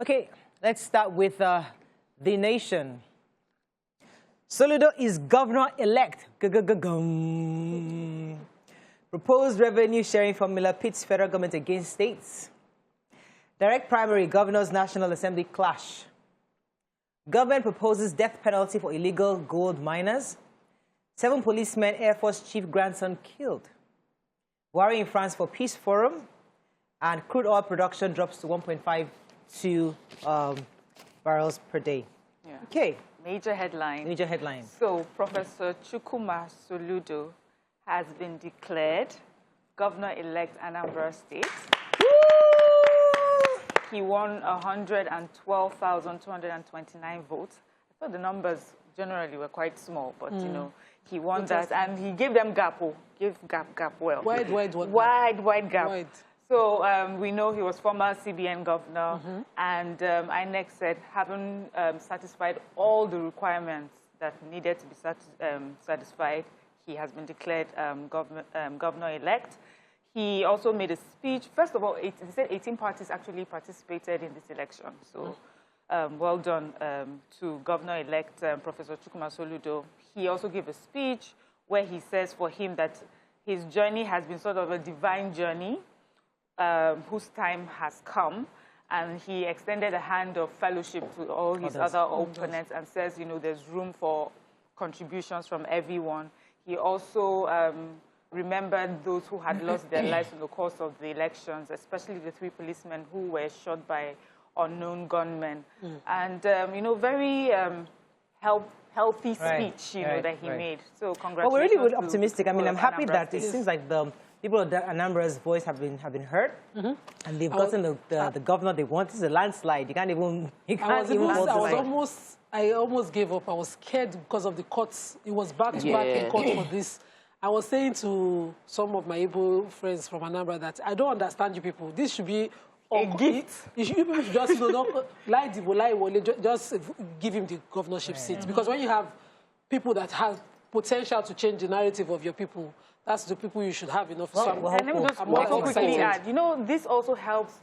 Okay, let's start with the nation. Soludo is governor-elect. Proposed revenue sharing formula pits federal government against states. Direct primary, Governors National Assembly clash. Government proposes death penalty for illegal gold miners. 7 policemen, Air Force chief grandson killed. Buhari in France for peace forum. And crude oil production drops to 1.52 barrels per day. Yeah. Okay. Major headline. Major headline. So Professor Chukwuma Soludo has been declared governor-elect Anambra State. He won 112,229 votes. I thought the numbers generally were quite small, but you know, he won that, and he gave them gap. Give gap well. Wide gap. Wide. So we know he was former CBN governor, and INEC said having satisfied all the requirements that needed to be satisfied, he has been declared governor-elect. He also made a speech. First of all, he said 18 parties actually participated in this election. So well done to Governor-elect Professor Chukwuma Soludo. He also gave a speech where he says for him that his journey has been sort of a divine journey whose time has come. And he extended a hand of fellowship to all his other opponents and says, you know, there's room for contributions from everyone. He also remembered those who had lost their lives in the course of the elections, especially the 3 policemen who were shot by unknown gunmen. And, you know, very healthy speech, you know, that he made. So congratulations. Well, we're really optimistic. I mean, I'm happy that it seems like the people of Anambra's voice have been heard, and they've gotten the governor they want. This is a landslide. You can't even. I almost gave up. I was scared because of the courts. It was back to back in court for this. I was saying to some of my Igbo friends from Anambra that I don't understand you people. This should be a gift. You should just just give him the governorship seat, because when you have people that have potential to change the narrative of your people, that's the people you should have enough. And let me just quickly add, you know, this also helps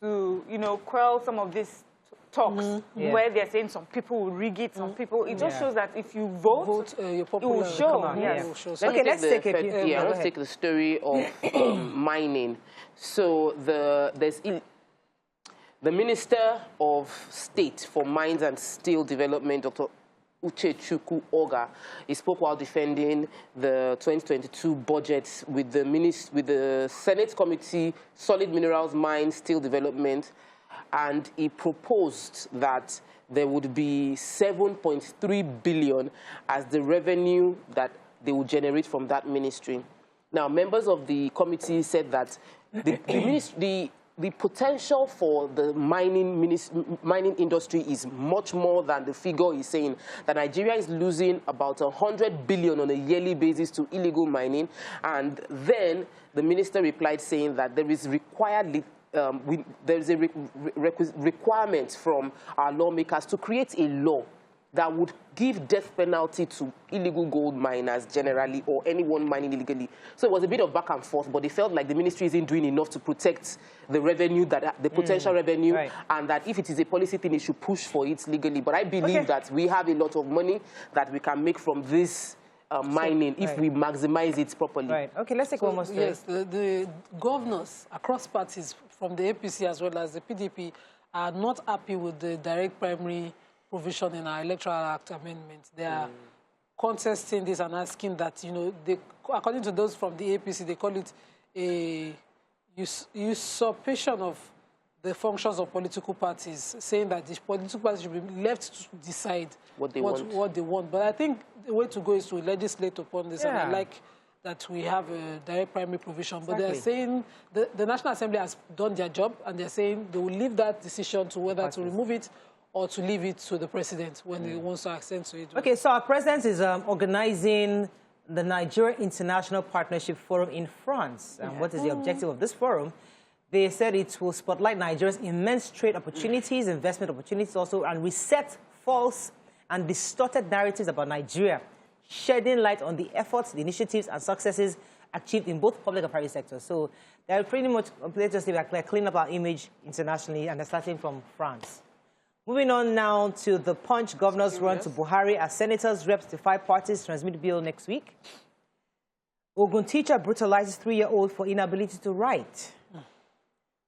to, you know, quell some of these talks where they're saying some people will rig it, some people. It just shows that if you vote it will show. Yes. Okay, let's take it. Let's take the story of mining. So there's the Minister of State for Mines and Steel Development, Dr. Uchechukwu Oga, he spoke while defending the 2022 budget with the Senate Committee, Solid Minerals, Mines, Steel Development, and he proposed that there would be 7.3 billion as the revenue that they would generate from that ministry. Now, members of the committee said that the potential for the mining industry is much more than the figure he's saying, that Nigeria is losing about 100 billion on a yearly basis to illegal mining. And then the minister replied saying that there is there's a requirement from our lawmakers to create a law that would give death penalty to illegal gold miners generally, or anyone mining illegally. So it was a bit of back and forth, but they felt like the ministry isn't doing enough to protect the revenue, the potential revenue, and that if it is a policy thing, it should push for it legally. But I believe that we have a lot of money that we can make from this mining if we maximize it properly. Okay, let's take one more story. Yes, the governors across parties from the APC as well as the PDP are not happy with the direct primary provision in our Electoral Act amendment. They are contesting this and asking that, you know, according to those from the APC, they call it a usurpation of the functions of political parties, saying that the political parties should be left to decide what they want. But I think the way to go is to legislate upon this, and I like that we have a direct primary provision. But they're saying the National Assembly has done their job, and they're saying they will leave that decision to whether to remove it or to leave it to the president when he wants to accent to it. Okay, so our president is organizing the Nigeria International Partnership Forum in France. And what is the objective of this forum? They said it will spotlight Nigeria's immense trade opportunities, investment opportunities also, and reset false and distorted narratives about Nigeria, shedding light on the efforts, the initiatives, and successes achieved in both public and private sectors. So They're pretty much, let's just say, like clean up our image internationally, and they're starting from France. Moving on now to the Punch governor's run to Buhari as senators, reps to 5 parties transmit bill next week. Ogun teacher brutalizes 3-year-old for inability to write.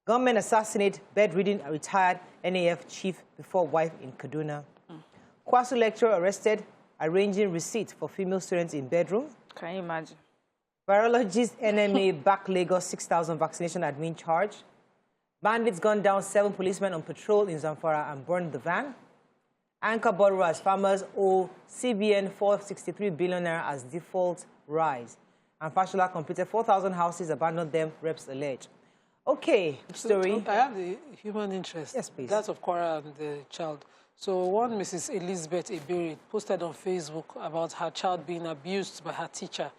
Gunmen assassinate bedridden retired NAF chief before wife in Kaduna. Kwasu lecturer arrested, arranging receipt for female students in bedroom. Can you imagine? Virologist NMA back Lagos 6,000 vaccination admin charge. Bandits gunned down 7 policemen on patrol in Zamfara and burned the van. Anchor borrowers, farmers owe CBN 463 billion naira as default rise. And Fashola completed 4,000 houses, abandoned them, reps allege. Okay, story. I have the human interest. Yes, please. That of Kwara and the child. So one Mrs. Elizabeth Ebere posted on Facebook about her child being abused by her teacher.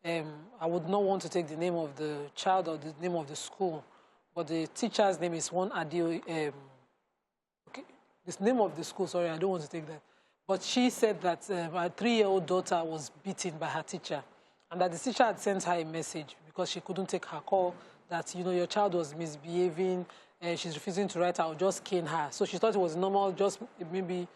I would not want to take the name of the child or the name of the school, but the teacher's name is one Adio. Okay, this name of the school, sorry, I don't want to take that. But she said that her 3-year-old daughter was beaten by her teacher, and that the teacher had sent her a message because she couldn't take her call, that, you know, your child was misbehaving, she's refusing to write, I'll just cane her. So she thought it was normal, just maybe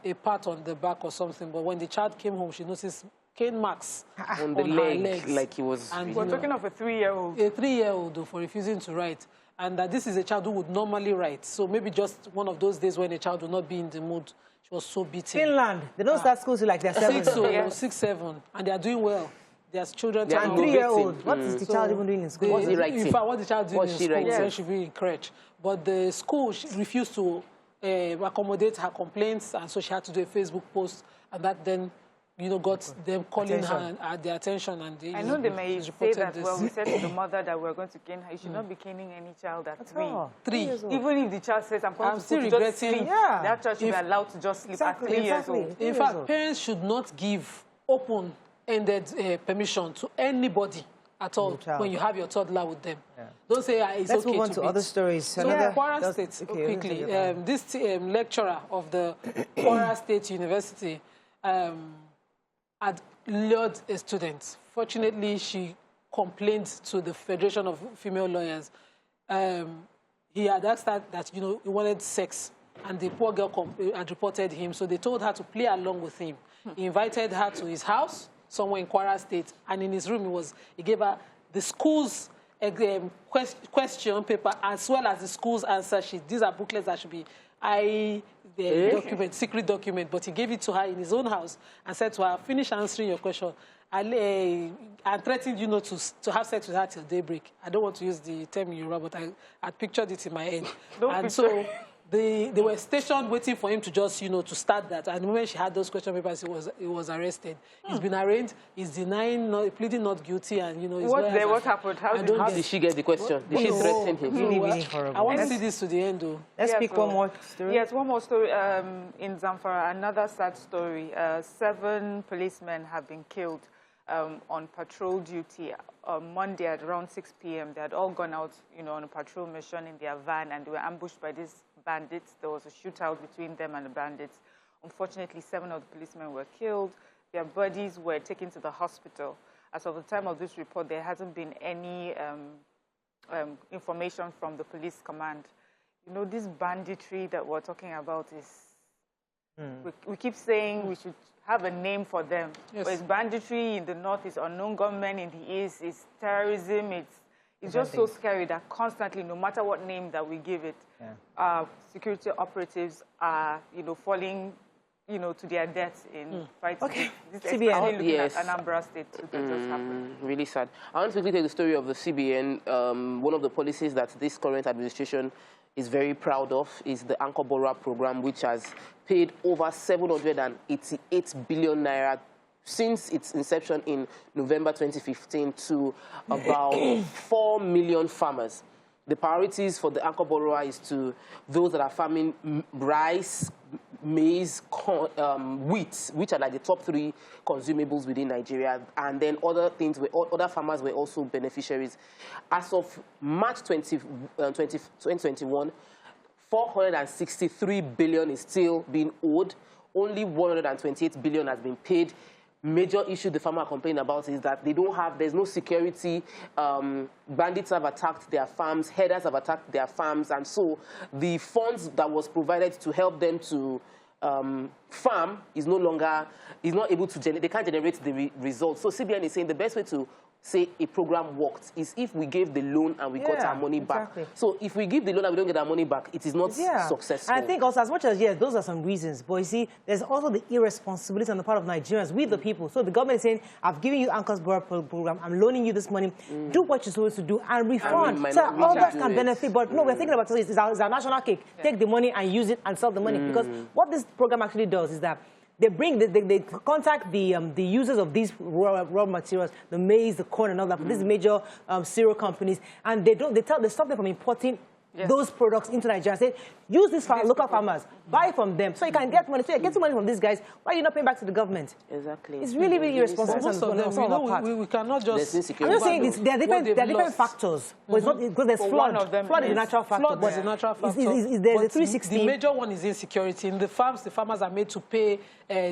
a pat on the back or something. But when the child came home, she noticed cane marks on the legs, like he was. And, We're talking of a 3-year-old. A 3-year-old for refusing to write. And that this is a child who would normally write. So maybe just one of those days when a child would not be in the mood. She was so beaten. Finland, they don't start school till like they're 7. 6, 7, and they are doing well. There's children. And 3-year-old. What is the child even doing in school? What's he writing? In fact, what the child doing in school, yes. she be in crèche. But the school refused to accommodate her complaints, and so she had to do a Facebook post, and that then, you know, got them calling her at their attention. And they, I know they may say that, well, we said to the mother that we're going to cane her. You should not be caning any child at 3. 3. Even if the child says, I'm going to still school to just regretting. sleep, Yeah. that child should be allowed to just sleep at 3 years old. In fact, parents should not give open-ended permission to anybody at all when you have your toddler with them. Yeah. Don't say it's Let's okay move on to other stories. So Kwara State, quickly, this lecturer of the Kwara State University had lured a student. Fortunately, she complained to the Federation of Female Lawyers. He had asked her that, you know, he wanted sex, and the poor girl had reported him, so they told her to play along with him. He invited her to his house, somewhere in Kwara State, and in his room he gave her the school's question paper as well as the school's answer sheet. These are booklets that should be document, secret document, but he gave it to her in his own house and said to her, finish answering your question. And threatened, you know, to have sex with her till daybreak. I don't want to use the term in Yoruba, but I pictured it in my head. So they were stationed waiting for him to just, you know, to start that. And when she had those question papers, he was arrested. He's been arraigned. He's denying, pleading not guilty, and, you know, What happened? How did she get the question? Did she threaten him? Really horrible. I want to see this to the end, though. Let's pick one more story. Yes, one more story. In Zamfara, another sad story. 7 policemen have been killed on patrol duty on Monday at around 6 p.m. They had all gone out, you know, on a patrol mission in their van, and they were ambushed by these bandits. There was a shootout between them and the bandits. Unfortunately, 7 of the policemen were killed. Their bodies were taken to the hospital. As of the time of this report, there hasn't been any information from the police command. You know, this banditry that we're talking about is, we keep saying we should have a name for them. Yes. But it's banditry in the north, it's unknown gunmen in the east, it's terrorism, it's just so scary that constantly, no matter what name that we give it, security operatives are, you know, falling, you know, to their deaths in fighting. This is looking at Anambra State that just happened. Really sad. I want to quickly tell the story of the CBN. One of the policies that this current administration is very proud of is the Anchor Borrower program, which has paid over 788 billion naira since its inception in November 2015 to about 4 million farmers. The priorities for the Anchor Borrower is to those that are farming rice, maize, corn, wheat, which are like the top 3 consumables within Nigeria, and then other things, other farmers were also beneficiaries. As of March 2021, 463 billion is still being owed. Only 128 billion has been paid. major issue the farmer complain about is that there's no security. Bandits have attacked their farms, herders have attacked their farms, and so the funds that was provided to help them to farm is not able to generate, they can't generate the results. So CBN is saying the best way to say a program worked is if we gave the loan and we got our money back. So if we give the loan and we don't get our money back, it is not successful. And I think also, as much as, yes, those are some reasons, but you see, there's also the irresponsibility on the part of Nigerians with the people. So the government is saying, I've given you Anchor's program, I'm loaning you this money, do what you're supposed to do and refund. So others can benefit, but no, we're thinking about this is our national cake. Take the money and use it and sell the money. Because what this program actually does is that they contact the users of these raw materials, the maize, the corn, and all that. These major cereal companies, and they stop them from importing those products into Nigeria. Say, use these local farmers, buy from them, so you can get money. So you're getting money from these guys. Why are you not paying back to the government? Exactly. It's really, really irresponsible. Most of them, we cannot just. I'm not saying there are different factors, but it's not because there's flood. Flood is a natural factor. Flood is a natural factor. There's a 360. The major one is insecurity. In the farms, the farmers are made to pay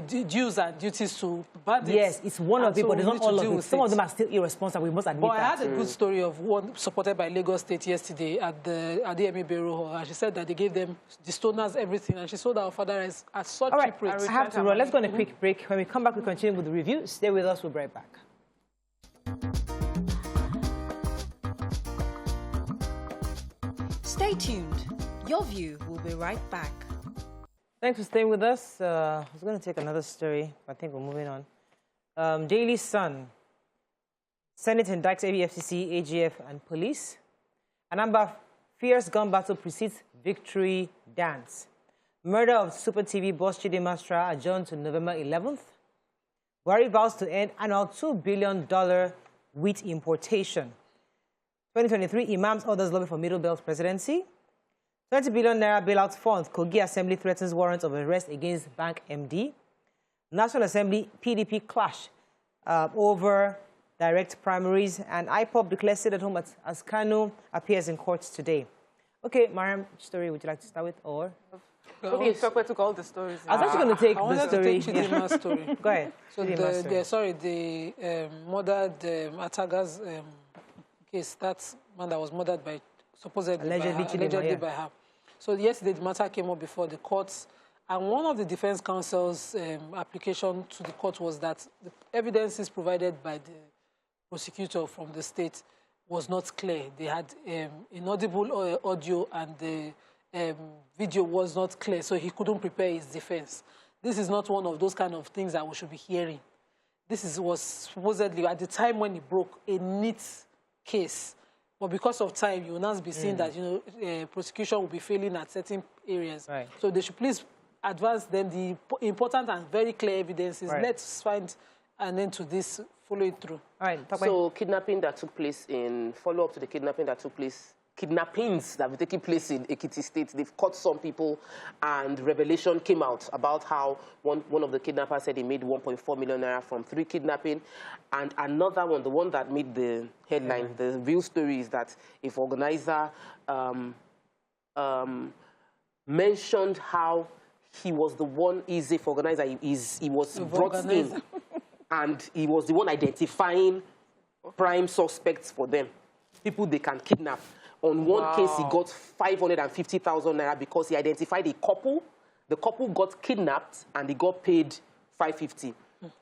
dues and duties to bandits. Yes, it's one of it, but it's not all of it. Some of them are still irresponsible. We must admit that. But I had a good story of one supported by Lagos State yesterday at the AMA Bureau, and she said that they gave them the stoners everything, and she sold our father at such cheap rates. I have to run. Let's go on a quick break. When we come back, we continue with the review. Stay with us. We'll be right back. Stay tuned. Your View will be right back. Thanks for staying with us. I was going to take another story, but I think we're moving on. Daily Sun. Senate indicts ABFCC, AGF, and police. Anambra fierce gun battle precedes victory dance. Murder of Super TV boss Chidi Mastra adjourned to November 11th. Buhari vows to end annual $2 billion wheat importation. 2023, Imams orders lobby for Middle Belt presidency. 20 billion naira bailout fund. Kogi Assembly threatens warrant of arrest against Bank MD. National Assembly PDP clash over direct primaries. And IPOB declares sit at home as Kanu appears in court today. Okay, Mariam, which story would you like to start with? Or? Okay, Tokwe took all the stories. I was actually going to take the story. Chidima's story. Go ahead. So the murdered Ataga's case, that man that was murdered by, supposedly allegedly by her. So yesterday the matter came up before the courts, and one of the defense counsel's application to the court was that the evidences provided by the prosecutor from the state was not clear. They had inaudible audio, and the video was not clear, so he couldn't prepare his defense. This is not one of those kind of things that we should be hearing. Was supposedly, at the time when it broke, a neat case. But because of time, you will now be seeing that, prosecution will be failing at certain areas. Right. So they should please advance them the important and very clear evidences. Right. Let's find an end to this, follow it through. All right. So kidnapping that took place follow-up to the kidnapping that took place, kidnappings that have taken place in Ekiti State, they've caught some people, and revelation came out about how one of the kidnappers said he made 1.4 million naira from 3 kidnapping, and another one, the one that made the headline, the real story is that if organizer mentioned how he was the one for organizer, he was brought in, and he was the one identifying prime suspects for them, people they can kidnap. On one case, he got 550,000 naira because he identified a couple. The couple got kidnapped and they got paid 550.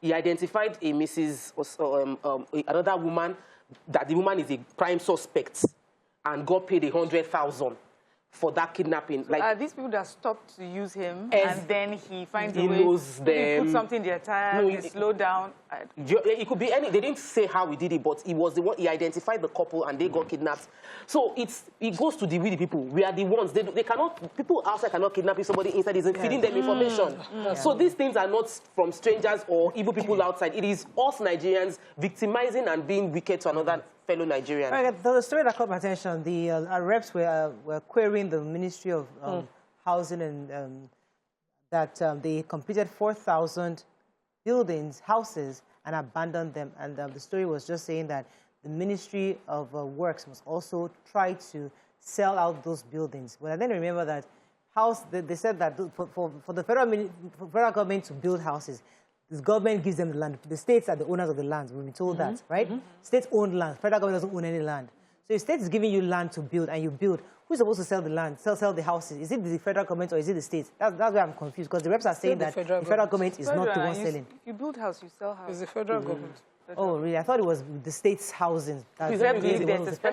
He identified a another woman, that the woman is a prime suspect, and got paid 100,000 for that kidnapping. So are these people that stopped to use him, and then he finds a way, knows them. He put something in their tire, they slow down? It could be any, they didn't say how he did it, but he was the one, he identified the couple and they got kidnapped. So it goes to the people. We are the ones, they cannot, people outside cannot kidnap somebody inside, isn't feeding them information. So these things are not from strangers or evil people outside. It is us Nigerians victimizing and being wicked to another fellow Nigerian. Right, the story that caught my attention, the reps were querying the Ministry of Housing and that they completed 4,000 buildings, houses, and abandoned them. And the story was just saying that the Ministry of Works must also try to sell out those buildings. But I then remember that they said that for the federal government to build houses, the government gives them the land. The states are the owners of the land. We've been told that, right? States own land. Federal government doesn't own any land. So if state is giving you land to build and you build, who's supposed to sell the land, sell the houses? Is it the federal government or is it the states? That's where I'm confused, because the reps are saying that the federal government is not the one selling. If you build house, you sell house. It's the federal government. Oh, really? I thought it was the state's housing. That's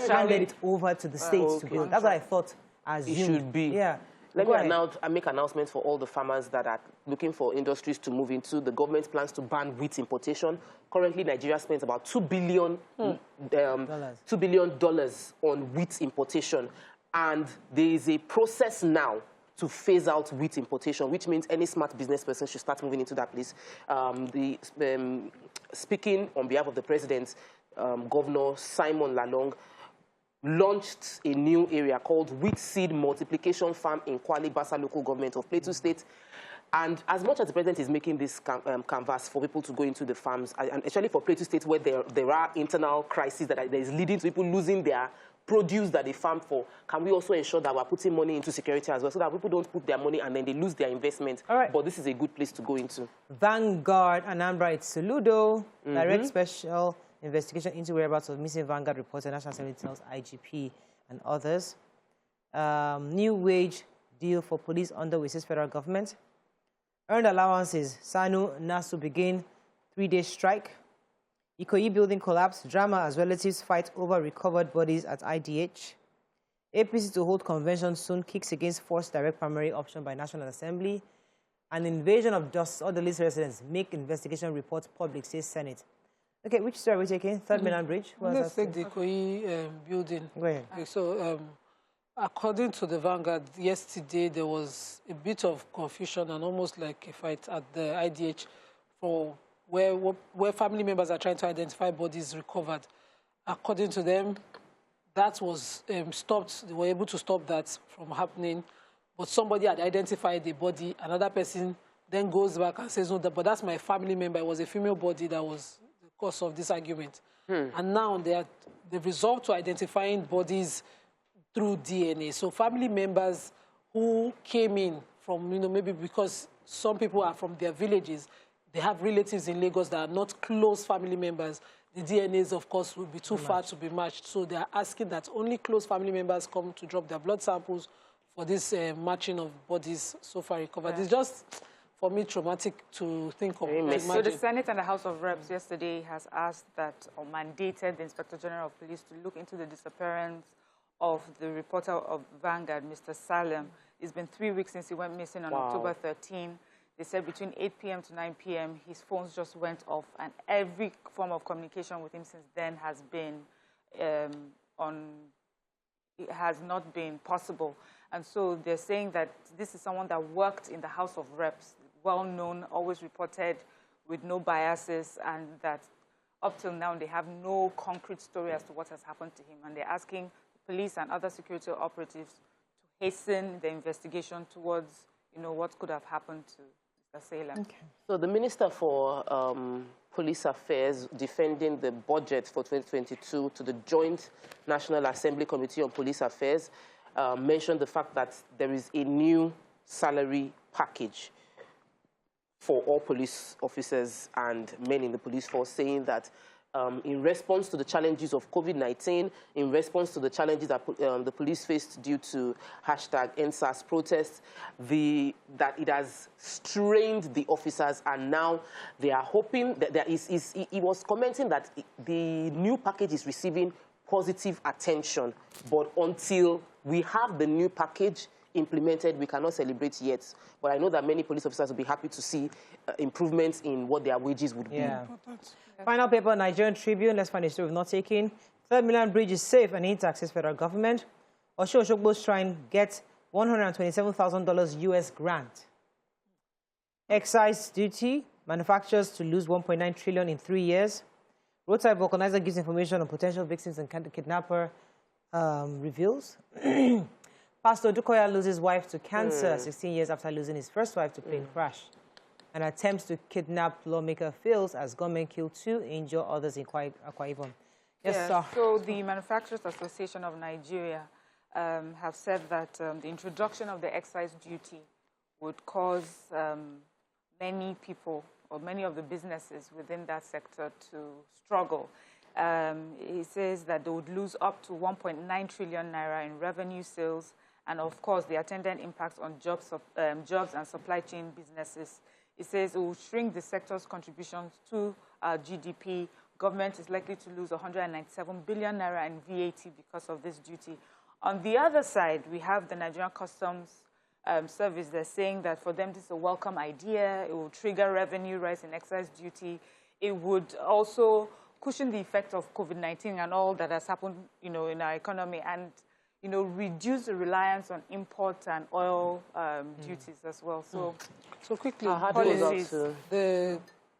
handed it over to the states to build. That's what I thought. It should be. Yeah. Let me make announcements for all the farmers that are looking for industries to move into. The government plans to ban wheat importation. Currently, Nigeria spends about $2 billion on wheat importation. And there is a process now to phase out wheat importation, which means any smart business person should start moving into that place. Speaking on behalf of the president, Governor Simon Lalong launched a new area called Wheat Seed Multiplication Farm in Kwale Basa local government of Plateau State. And as much as the president is making this canvas for people to go into the farms, and especially for Plateau State where there are internal crises that is leading to people losing their produce that they farm for, can we also ensure that we're putting money into security as well so that people don't put their money and then they lose their investment? All right. But this is a good place to go into. Vanguard, Anambra, it's Soludo, direct special investigation into whereabouts of missing Vanguard reporter, National Assembly tells IGP and others. New wage deal for police under West's federal government. Earned allowances, SANU, NASU begin 3-day strike. Ikoyi building collapse, drama as relatives fight over recovered bodies at IDH. APC to hold convention soon, kicks against forced direct primary option by National Assembly. An invasion of just orderly residents, make investigation reports public, says Senate. Okay, which story are we taking? Third Mainland Bridge? Let's take the Ikoyi building. Go ahead. Okay, so, according to the Vanguard, yesterday there was a bit of confusion and almost like a fight at the IDH for where family members are trying to identify bodies recovered. According to them, that was stopped. They were able to stop that from happening. But somebody had identified the body. Another person then goes back and says, no, but that's my family member. It was a female body that was the cause of this argument. And now they've resolved to identifying bodies through DNA. So family members who came in from, maybe because some people are from their villages, they have relatives in Lagos that are not close family members. The DNAs, of course, will be too far to be matched. So they are asking that only close family members come to drop their blood samples for this matching of bodies so far recovered. Yeah. It's just, for me, traumatic to think of. So the Senate and the House of Reps yesterday has asked that, or mandated the Inspector General of Police to look into the disappearance of the reporter of Vanguard, Mr. Salem. It's been 3 weeks since he went missing on October 13. They said between 8 p.m. to 9 p.m., his phones just went off, and every form of communication with him since then has been it has not been possible. And so they're saying that this is someone that worked in the House of Reps, well-known, always reported with no biases, and that up till now they have no concrete story as to what has happened to him. And they're asking police and other security operatives to hasten the investigation towards, what could have happened to Mr. Salem. Okay. So the Minister for Police Affairs defending the budget for 2022 to the Joint National Assembly Committee on Police Affairs mentioned the fact that there is a new salary package for all police officers and men in the police force, saying that in response to the challenges of COVID-19, in response to the challenges that the police faced due to #EndSARS protests, that it has strained the officers, and now they are hoping that he was commenting that the new package is receiving positive attention, but until we have the new package implemented, we cannot celebrate yet. But I know that many police officers will be happy to see improvements in what their wages would be. Final paper, Nigerian Tribune. Let's find a story we've not taken. Third Mainland Bridge is safe and need to access federal government. Osho Oshogbo's shrine gets $127,000 US grant. Excise duty, manufacturers to lose $1.9 trillion in 3 years. Roadside vulcanizer gives information on potential victims and kidnapper reveals. Pastor Dukoya loses wife to cancer 16 years after losing his first wife to plane crash. An attempt to kidnap lawmaker fails as gunmen kill 2, injure others in Akwa Ibom. Yes, sir. So the Manufacturers Association of Nigeria have said that the introduction of the excise duty would cause many people for many of the businesses within that sector to struggle. He says that they would lose up to 1.9 trillion naira in revenue, sales, and of course the attendant impacts on jobs and supply chain businesses. He says it will shrink the sector's contributions to GDP. Government is likely to lose 197 billion naira in VAT because of this duty. On the other side, we have the Nigerian Customs Service. They're saying that for them this is a welcome idea. It will trigger revenue rise in excise duty. It would also cushion the effect of COVID-19 and all that has happened, in our economy, and reduce the reliance on import and oil duties as well. So quickly, policies. The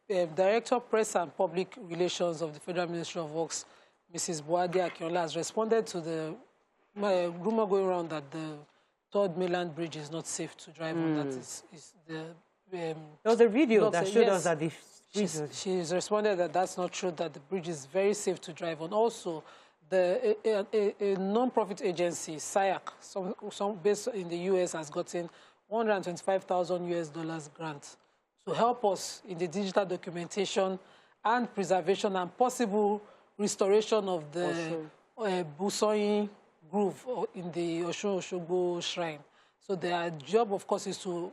Director of Press and Public Relations of the Federal Ministry of Works, Mrs. Boade Akinola, has responded to the rumor going around that the third mainland bridge is not safe to drive on. That is there was a video that showed us that the she's responded that that's not true, that the bridge is very safe to drive on. Also, a non-profit agency, SIAC, some based in the U.S., has gotten $125,000 grant to help us in the digital documentation and preservation and possible restoration of the Busoyin Groove in the Osun-Osogbo Shrine. So their job, of course, is to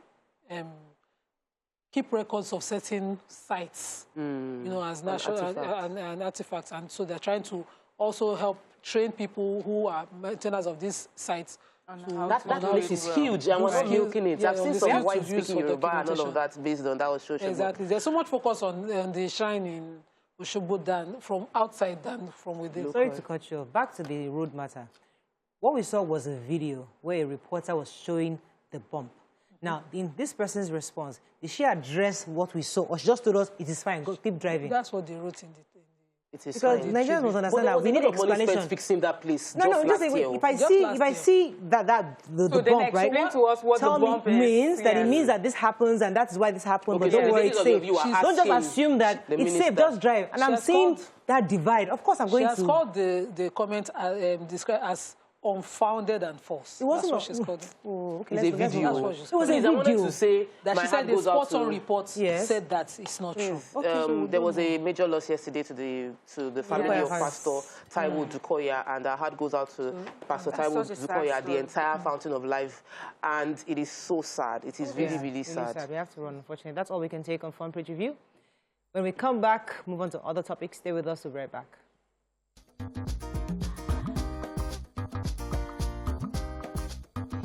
keep records of certain sites, as national and artifacts. And so they're trying to also help train people who are maintainers of these sites. That place is huge, and we're not milking it. I've seen some white speaking Yoruba and all of that based on that. Exactly. There's so much focus on the shrine in Osogbo than from outside than from within. Sorry to cut you off. Back to the road matter. What we saw was a video where a reporter was showing the bump. Now, in this person's response, did she address what we saw, or she just told us it is fine, go keep driving? That's what they wrote in the thing. It is because fine. Nigerians must understand that we need explanation. Fixing that place. No, just if I see that the bump, right? Explain to us what the bump means that it means that this happens and that's why this happened. But don't worry, it's safe. Don't just assume that it's safe. Just drive. And I'm seeing that divide. Of course, I'm going to. She has called the comment described as unfounded and false. It wasn't what she's called. Oh, okay. It's a video. It was a video. I wanted to say that she said the spot on report said that it's not true. Okay, there was a major loss yesterday to the family of Pastor Taiwo Dukoya, and our heart goes out to Pastor Taiwo Dukoya, the entire Fountain of Life, and it is so sad. It is really, really sad. We have to run, unfortunately. That's all we can take on Front Page Review. When we come back, move on to other topics. Stay with us. We'll be right back.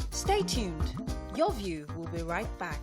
Stay tuned. Your View will be right back.